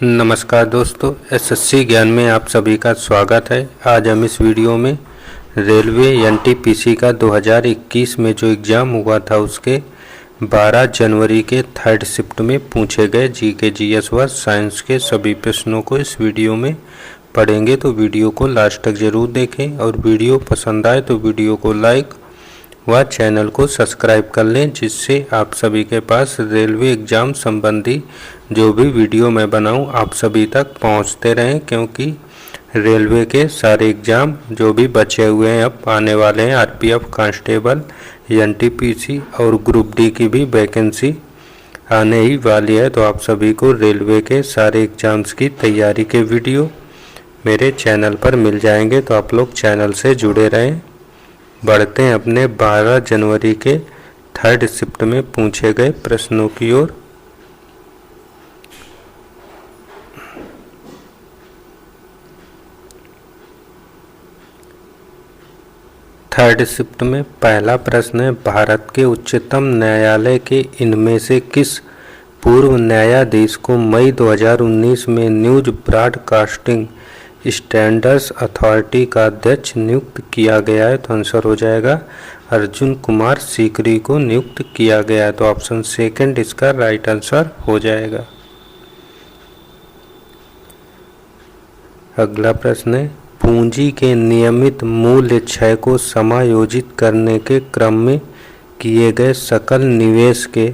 नमस्कार दोस्तों, एसएससी ज्ञान में आप सभी का स्वागत है। आज हम इस वीडियो में रेलवे एनटीपीसी का 2021 में जो एग्ज़ाम हुआ था उसके 12 जनवरी के थर्ड शिफ्ट में पूछे गए जीके जीएस व साइंस के सभी प्रश्नों को इस वीडियो में पढ़ेंगे। तो वीडियो को लास्ट तक ज़रूर देखें और वीडियो पसंद आए तो वीडियो को लाइक व चैनल को सब्सक्राइब कर लें, जिससे आप सभी के पास रेलवे एग्ज़ाम संबंधी जो भी वीडियो मैं बनाऊं आप सभी तक पहुंचते रहें, क्योंकि रेलवे के सारे एग्ज़ाम जो भी बचे हुए हैं अब आने वाले हैं। आरपीएफ, कांस्टेबल, एनटीपीसी और ग्रुप डी की भी वैकेंसी आने ही वाली है। तो आप सभी को रेलवे के सारे एग्ज़ाम्स की तैयारी के वीडियो मेरे चैनल पर मिल जाएंगे, तो आप लोग चैनल से जुड़े रहें। बढ़ते हैं अपने 12 जनवरी के थर्ड शिफ्ट में पूछे गए प्रश्नों की ओर। थर्ड शिफ्ट में पहला प्रश्न है, भारत के उच्चतम न्यायालय के इनमें से किस पूर्व न्यायाधीश को मई 2019 में न्यूज ब्रॉडकास्टिंग स्टैंडर्ड्स अथॉरिटी का अध्यक्ष नियुक्त किया गया है? तो आंसर हो जाएगा अर्जुन कुमार सीकरी को नियुक्त किया गया है। तो ऑप्शन सेकंड इसका राइट आंसर हो जाएगा। अगला प्रश्न है, पूंजी के नियमित मूल्य क्षय को समायोजित करने के क्रम में किए गए सकल निवेश के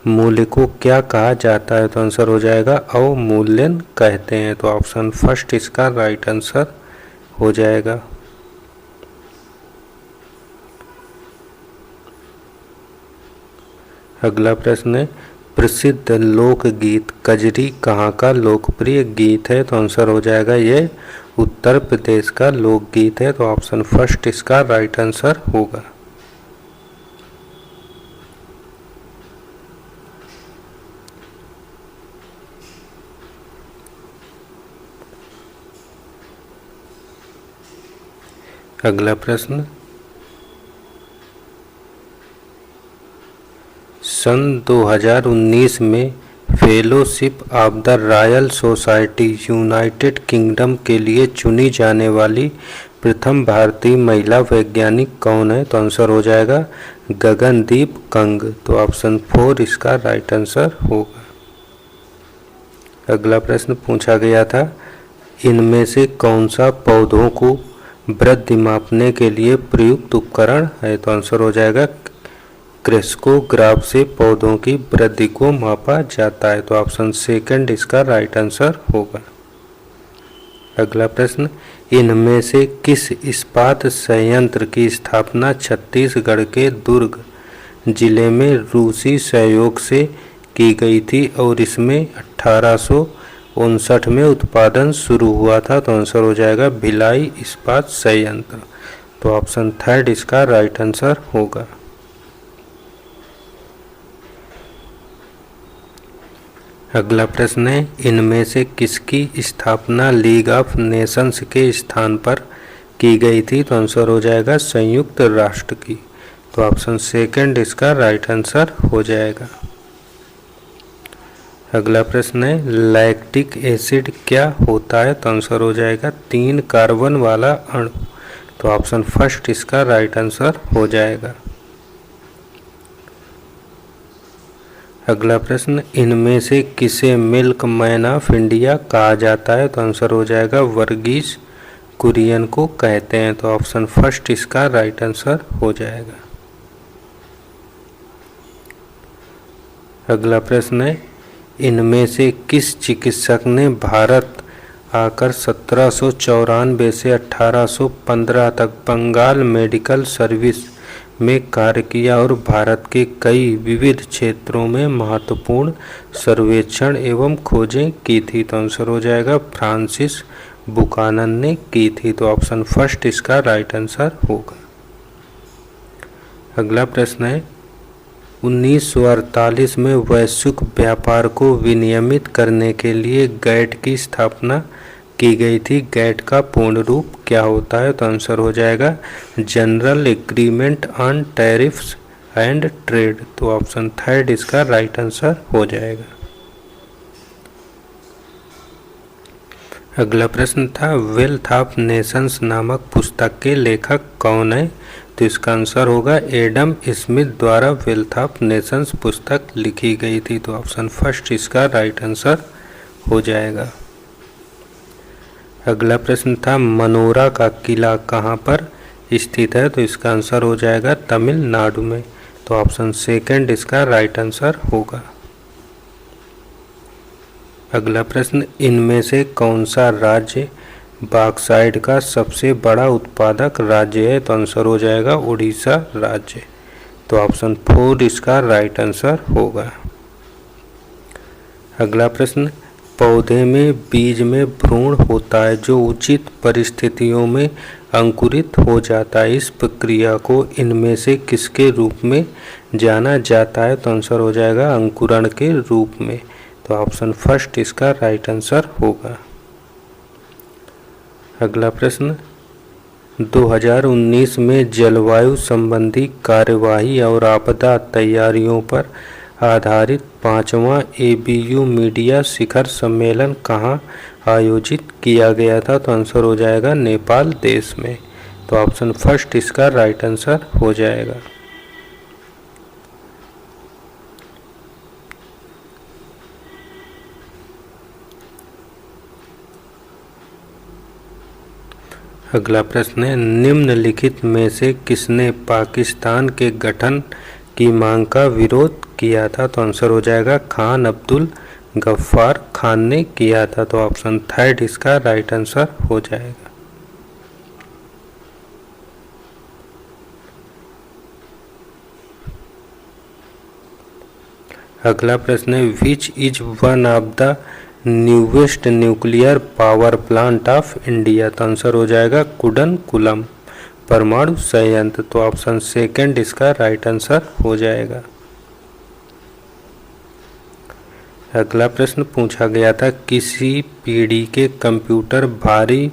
मूल्य को क्या कहा जाता है? तो आंसर हो जाएगा अवमूल्यन कहते हैं। तो ऑप्शन फर्स्ट इसका राइट आंसर हो जाएगा। अगला प्रश्न है, प्रसिद्ध लोकगीत कजरी कहाँ का लोकप्रिय गीत है? तो आंसर हो जाएगा ये उत्तर प्रदेश का लोकगीत है। तो ऑप्शन फर्स्ट इसका राइट आंसर होगा। अगला प्रश्न, सन 2019 में fellowship of the royal society United kingdom के लिए चुनी जाने वाली प्रथम भारतीय महिला वैज्ञानिक कौन है? तो आंसर हो जाएगा गगनदीप कंग। तो ऑप्शन 4 इसका राइट आंसर होगा। अगला प्रश्न पूछा गया था, इनमें से कौन सा पौधों को वृद्धि मापने के लिए प्रयुक्त उपकरण है? तो आंसर हो जाएगा क्रेस्कोग्राफ से पौधों की वृद्धि को मापा जाता है। तो ऑप्शन सेकंड इसका राइट आंसर होगा। अगला प्रश्न, इनमें से किस इस्पात संयंत्र की स्थापना छत्तीसगढ़ के दुर्ग जिले में रूसी सहयोग से की गई थी और इसमें 1859 में उत्पादन शुरू हुआ था? तो आंसर हो जाएगा भिलाई इस्पात संयंत्र। तो ऑप्शन थर्ड इसका राइट आंसर होगा। अगला प्रश्न है, इनमें से किसकी स्थापना लीग ऑफ नेशंस के स्थान पर की गई थी? तो आंसर हो जाएगा संयुक्त राष्ट्र की। तो ऑप्शन सेकंड इसका राइट आंसर हो जाएगा। अगला प्रश्न है, लैक्टिक एसिड क्या होता है? तो आंसर हो जाएगा 3 कार्बन वाला अणु। तो ऑप्शन फर्स्ट इसका राइट आंसर हो जाएगा। अगला प्रश्न, इनमें से किसे मिल्क मैन ऑफ इंडिया कहा जाता है? तो आंसर हो जाएगा वर्गीस कुरियन को कहते हैं। तो ऑप्शन फर्स्ट इसका राइट आंसर हो जाएगा। अगला प्रश्न है, इनमें से किस चिकित्सक ने भारत आकर 1794 से 1815 तक बंगाल मेडिकल सर्विस में कार्य किया और भारत के कई विविध क्षेत्रों में महत्वपूर्ण सर्वेक्षण एवं खोजें की थी? तो आंसर हो जाएगा फ्रांसिस बुकानन ने की थी। तो ऑप्शन फर्स्ट इसका राइट आंसर होगा। अगला प्रश्न है, 1948 में वैश्विक व्यापार को विनियमित करने के लिए गैट की स्थापना की गई थी। गैट का पूर्ण रूप क्या होता है? तो आंसर हो जाएगा general agreement on tariffs and trade. तो ऑप्शन थर्ड इसका राइट आंसर हो जाएगा। अगला प्रश्न था वेल्थ ऑफ नेशंस नामक पुस्तक के लेखक कौन है? तो इसका आंसर होगा एडम स्मिथ द्वारा वेल्थ ऑफ नेशंस पुस्तक लिखी गई थी। तो ऑप्शन फर्स्ट इसका राइट आंसर हो जाएगा। अगला प्रश्न था मनोरा का किला कहाँ पर स्थित है? तो इसका आंसर हो जाएगा तमिलनाडु में। तो ऑप्शन सेकंड इसका राइट आंसर होगा। अगला प्रश्न इनमें से कौन सा राज्य बॉक्साइट का सबसे बड़ा उत्पादक राज्य है? तो आंसर हो जाएगा उड़ीसा राज्य। तो ऑप्शन 4 इसका राइट आंसर होगा। अगला प्रश्न पौधे में बीज में भ्रूण होता है जो उचित परिस्थितियों में अंकुरित हो जाता है। इस प्रक्रिया को इनमें से किसके रूप में जाना जाता है? तो आंसर हो जाएगा अंकुरण के रूप में। तो ऑप्शन फर्स्ट इसका राइट आंसर होगा। अगला प्रश्न 2019 में जलवायु संबंधी कार्यवाही और आपदा तैयारियों पर आधारित 5वां ABU मीडिया शिखर सम्मेलन कहाँ आयोजित किया गया था? तो आंसर हो जाएगा नेपाल देश में। तो ऑप्शन फर्स्ट इसका राइट आंसर हो जाएगा। अगला प्रश्न है निम्नलिखित में से किसने पाकिस्तान के गठन की मांग का विरोध किया था? तो आंसर हो जाएगा खान अब्दुल गफ्फार खान ने किया था। तो ऑप्शन थर्ड इसका राइट आंसर हो जाएगा। अगला प्रश्न है which is one of the newest nuclear power plant of India? तो आंसर हो जाएगा कुडनकुलम परमाणु संयंत्र। तो ऑप्शन सेकंड इसका राइट आंसर हो जाएगा। अगला प्रश्न पूछा गया था किसी पीढ़ी के कंप्यूटर भारी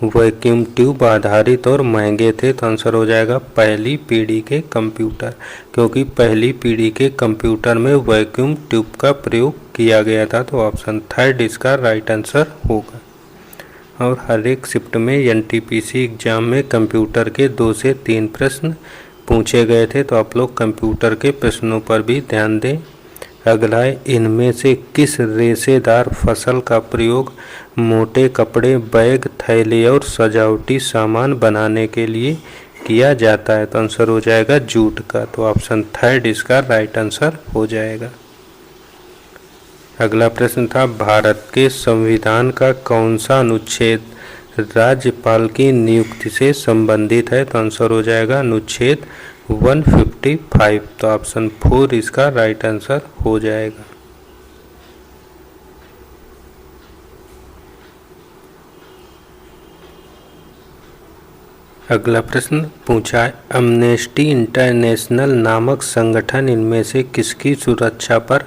वैक्यूम ट्यूब आधारित और महंगे थे? तो आंसर हो जाएगा पहली पीढ़ी के कंप्यूटर, क्योंकि पहली पीढ़ी के कंप्यूटर में वैक्यूम ट्यूब का प्रयोग किया गया था। तो ऑप्शन थर्ड इसका राइट आंसर होगा। और हर एक शिफ्ट में NTPC एग्जाम में कंप्यूटर के 2 से 3 प्रश्न पूछे गए थे, तो आप लोग कंप्यूटर के प्रश्नों पर भी ध्यान दें। अगला है इनमें से किस रेशेदार फसल का प्रयोग मोटे कपड़े, बैग, थैले और सजावटी सामान बनाने के लिए किया जाता है? तो आंसर हो जाएगा जूट का। तो ऑप्शन थर्ड इसका राइट आंसर हो जाएगा। अगला प्रश्न था भारत के संविधान का कौन सा अनुच्छेद राज्यपाल की नियुक्ति से संबंधित है? तो आंसर हो जाएगा अनुच्छेद 155। तो ऑप्शन 4 इसका राइट आंसर हो जाएगा। अगला प्रश्न पूछा है अम्नेस्टी इंटरनेशनल नामक संगठन इनमें से किसकी सुरक्षा पर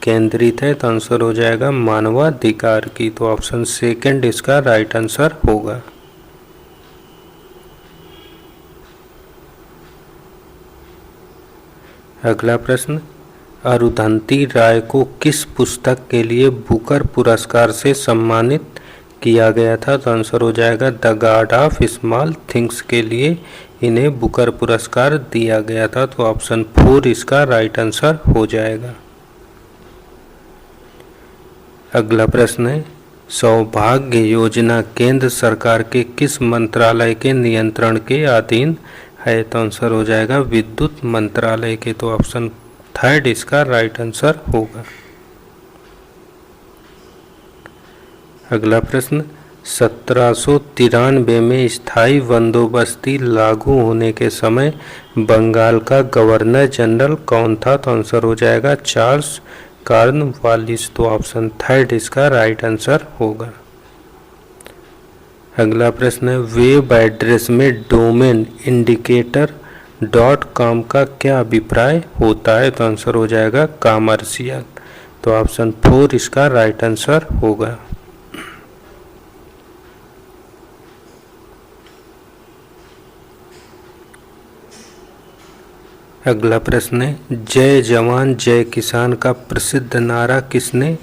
केंद्रित है? तो आंसर हो जाएगा मानवाधिकार की। तो ऑप्शन सेकंड इसका राइट आंसर होगा। अगला प्रश्न अरुंधति राय को किस पुस्तक के लिए बुकर पुरस्कार से सम्मानित किया गया था? तो आंसर हो जाएगा the God of small things के लिए इन्हें बुकर पुरस्कार दिया गया था। तो ऑप्शन 4 इसका राइट आंसर हो जाएगा। अगला प्रश्न है सौभाग्य योजना केंद्र सरकार के किस मंत्रालय के नियंत्रण के अधीन है? तो आंसर हो जाएगा विद्युत मंत्रालय के। तो ऑप्शन थर्ड इसका राइट आंसर होगा। अगला प्रश्न 1793 में स्थायी बंदोबस्ती लागू होने के समय बंगाल का गवर्नर जनरल कौन था? तो आंसर हो जाएगा चार्ल्स कॉर्नवालिस। तो ऑप्शन थर्ड इसका राइट आंसर होगा। अगला प्रश्न है वेब एड्रेस में डोमेन इंडिकेटर .com का क्या अभिप्राय होता है? तो आंसर हो जाएगा कॉमर्शियल। तो ऑप्शन 4 इसका राइट आंसर होगा। अगला प्रश्न है जय जवान जय किसान का प्रसिद्ध नारा किसने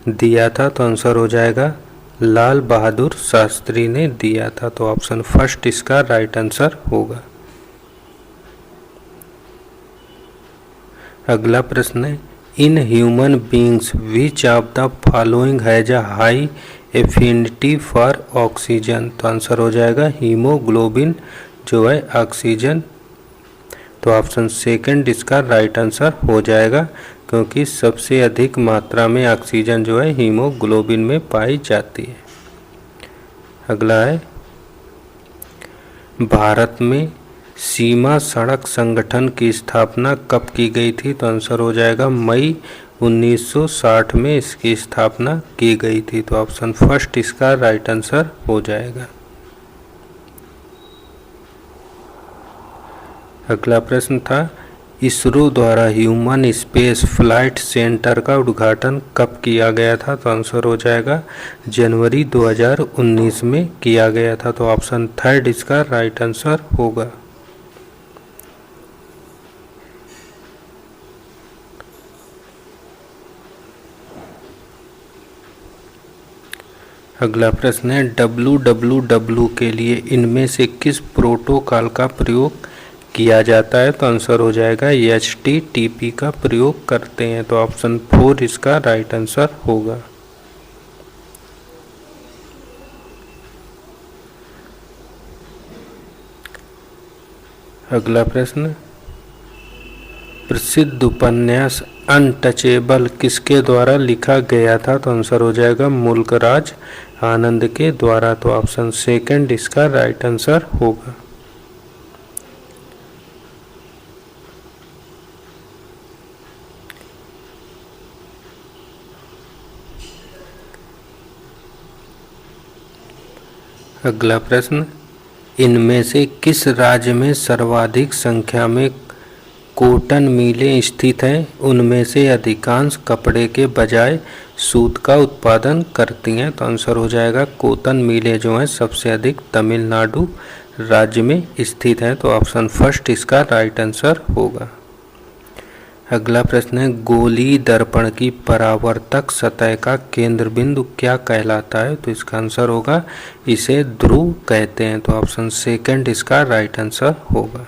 दिया था? तो आंसर हो जाएगा लाल बहादुर शास्त्री ने दिया था। तो ऑप्शन फर्स्ट इसका राइट आंसर होगा। अगला प्रश्न है, in human beings which of the following has a high affinity for oxygen. तो आंसर हो जाएगा हीमोग्लोबिन जो है ऑक्सीजन। तो ऑप्शन सेकंड इसका राइट आंसर हो जाएगा, क्योंकि सबसे अधिक मात्रा में ऑक्सीजन जो है हीमोग्लोबिन में पाई जाती है। अगला है, भारत में सीमा सड़क संगठन की स्थापना कब की गई थी। तो आंसर हो जाएगा मई 1960 में इसकी स्थापना की गई थी। तो ऑप्शन फर्स्ट इसका राइट आंसर हो जाएगा। अगला प्रश्न था, इसरो द्वारा ह्यूमन स्पेस फ्लाइट सेंटर का उद्घाटन कब किया गया था। तो आंसर हो जाएगा जनवरी 2019 में किया गया था। तो ऑप्शन थर्ड इसका राइट आंसर होगा। अगला प्रश्न है, www के लिए इनमें से किस प्रोटोकॉल का प्रयोग किया जाता है। तो आंसर हो जाएगा HTTP का प्रयोग करते हैं। तो ऑप्शन 4 इसका राइट आंसर होगा। अगला प्रश्न, प्रसिद्ध उपन्यास अनटचेबल किसके द्वारा लिखा गया था। तो आंसर हो जाएगा मुल्कराज आनंद के द्वारा। तो ऑप्शन सेकंड इसका राइट आंसर होगा। अगला प्रश्न, इनमें से किस राज्य में सर्वाधिक संख्या में कॉटन मिलें स्थित हैं। उनमें से अधिकांश कपड़े के बजाय सूत का उत्पादन करती हैं। तो आंसर हो जाएगा कॉटन मिलें जो हैं सबसे अधिक तमिलनाडु राज्य में स्थित हैं। तो ऑप्शन फर्स्ट इसका राइट आंसर होगा। अगला प्रश्न है, गोलीय दर्पण की परावर्तक सतह का केंद्र बिंदु क्या कहलाता है। तो इसका आंसर होगा इसे ध्रुव कहते हैं। तो ऑप्शन सेकंड इसका राइट आंसर होगा।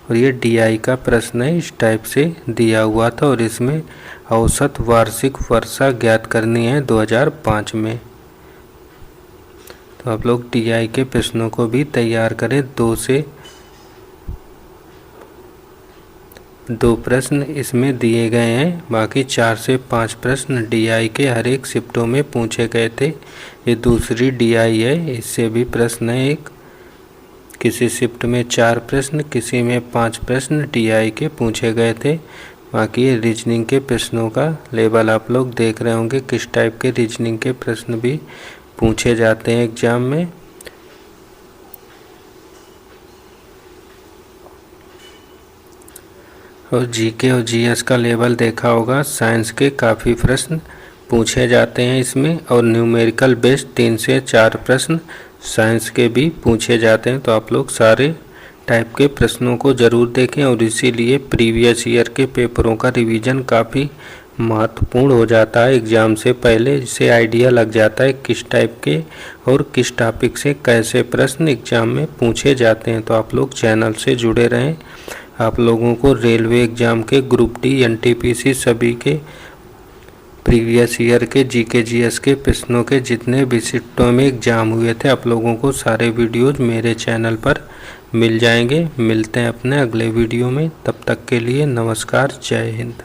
और ये DI का प्रश्न है, इस टाइप से दिया हुआ था और इसमें औसत वार्षिक वर्षा ज्ञात करनी है 2005 में। तो आप लोग DI के प्रश्नों को भी तैयार करें। 2 प्रश्न इसमें दिए गए हैं, बाकी 4 से 5 प्रश्न DI के हर एक शिफ्टों में पूछे गए थे। ये दूसरी DI है, इससे भी प्रश्न है एक, किसी शिफ्ट में 4 प्रश्न, किसी में 5 प्रश्न DI के पूछे गए थे। बाकी ये रीजनिंग के प्रश्नों का लेवल आप लोग देख रहे होंगे, किस टाइप के रीजनिंग के प्रश्न भी पूछे जाते हैं एग्जाम में। और GK और GS का लेवल देखा होगा, साइंस के काफ़ी प्रश्न पूछे जाते हैं इसमें, और न्यूमेरिकल बेस्ड 3 से 4 प्रश्न साइंस के भी पूछे जाते हैं। तो आप लोग सारे टाइप के प्रश्नों को ज़रूर देखें, और इसीलिए प्रीवियस ईयर के पेपरों का रिवीजन काफ़ी महत्वपूर्ण हो जाता है एग्ज़ाम से पहले, जिससे आइडिया लग जाता है किस टाइप के और किस टॉपिक से कैसे प्रश्न एग्ज़ाम में पूछे जाते हैं। तो आप लोग चैनल से जुड़े रहें। आप लोगों को रेलवे एग्ज़ाम के ग्रुप D NTPC सभी के प्रीवियस ईयर के GK GS के प्रश्नों के जितने भी शिफ्टों में एग्ज़ाम हुए थे, आप लोगों को सारे वीडियोज मेरे चैनल पर मिल जाएंगे। मिलते हैं अपने अगले वीडियो में, तब तक के लिए नमस्कार, जय हिंद।